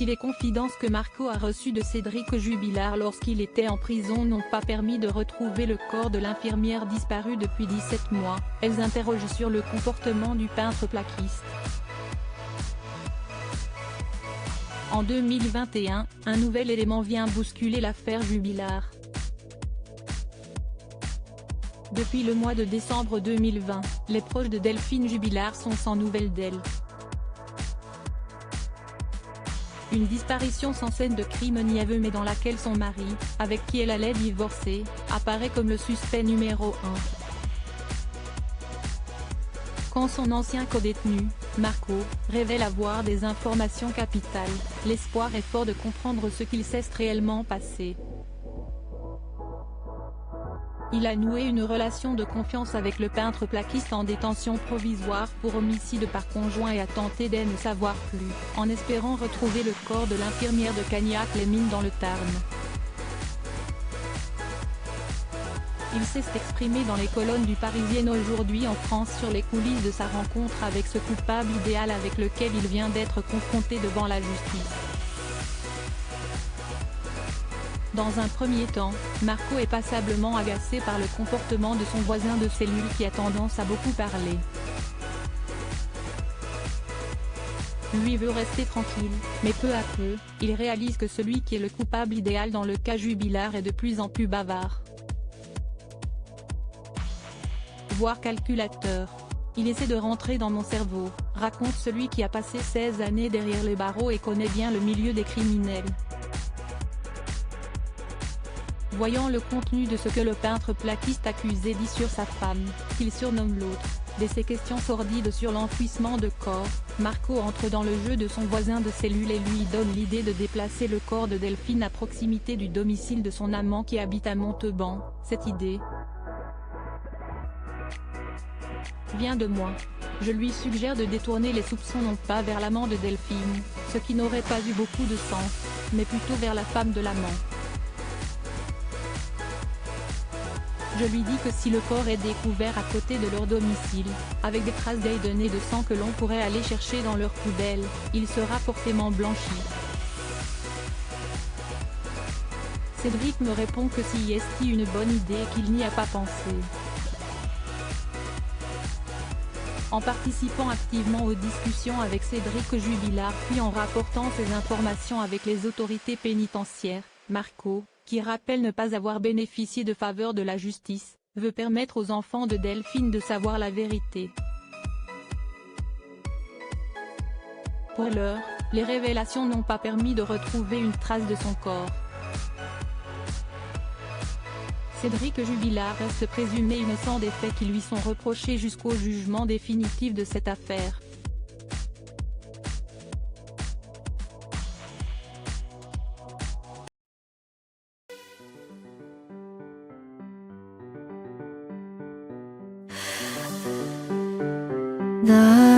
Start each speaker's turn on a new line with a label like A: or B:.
A: Si les confidences que Marco a reçues de Cédric Jubilard lorsqu'il était en prison n'ont pas permis de retrouver le corps de l'infirmière disparue depuis 17 mois, elles interrogent sur le comportement du peintre plaquiste. En 2021, un nouvel élément vient bousculer l'affaire Jubilard. Depuis le mois de décembre 2020, les proches de Delphine Jubilard sont sans nouvelles d'elle. Une disparition sans scène de crime ni aveu mais dans laquelle son mari, avec qui elle allait divorcer, apparaît comme le suspect numéro 1. Quand son ancien codétenu, Marco, révèle avoir des informations capitales, l'espoir est fort de comprendre ce qu'il s'est réellement passé. Il a noué une relation de confiance avec le peintre plaquiste en détention provisoire pour homicide par conjoint et a tenté d'en savoir plus, en espérant retrouver le corps de l'infirmière de Cagnac-les-Mines dans le Tarn. Il s'est exprimé dans les colonnes du Parisien aujourd'hui en France sur les coulisses de sa rencontre avec ce coupable idéal avec lequel il vient d'être confronté devant la justice. Dans un premier temps, Marco est passablement agacé par le comportement de son voisin de cellule qui a tendance à beaucoup parler. Lui veut rester tranquille, mais peu à peu, il réalise que celui qui est le coupable idéal dans le cas Jubilard est de plus en plus bavard. Voire calculateur. Il essaie de rentrer dans mon cerveau, raconte celui qui a passé 16 années derrière les barreaux et connaît bien le milieu des criminels. Voyant le contenu de ce que le peintre plaquiste accusé dit sur sa femme, qu'il surnomme l'autre, de ses questions sordides sur l'enfouissement de corps, Marco entre dans le jeu de son voisin de cellule et lui donne l'idée de déplacer le corps de Delphine à proximité du domicile de son amant qui habite à Montauban. Cette idée vient de moi. Je lui suggère de détourner les soupçons non pas vers l'amant de Delphine, ce qui n'aurait pas eu beaucoup de sens, mais plutôt vers la femme de l'amant. Je lui dis que si le corps est découvert à côté de leur domicile, avec des traces d'ADN et de sang que l'on pourrait aller chercher dans leur poubelle, il sera forcément blanchi. Cédric me répond que si est une bonne idée et qu'il n'y a pas pensé. En participant activement aux discussions avec Cédric Jubilard puis en rapportant ses informations avec les autorités pénitentiaires, Marco, qui rappelle ne pas avoir bénéficié de faveur de la justice, veut permettre aux enfants de Delphine de savoir la vérité. Pour l'heure, les révélations n'ont pas permis de retrouver une trace de son corps. Cédric Jubilard reste présumé innocent des faits qui lui sont reprochés jusqu'au jugement définitif de cette affaire.
B: 나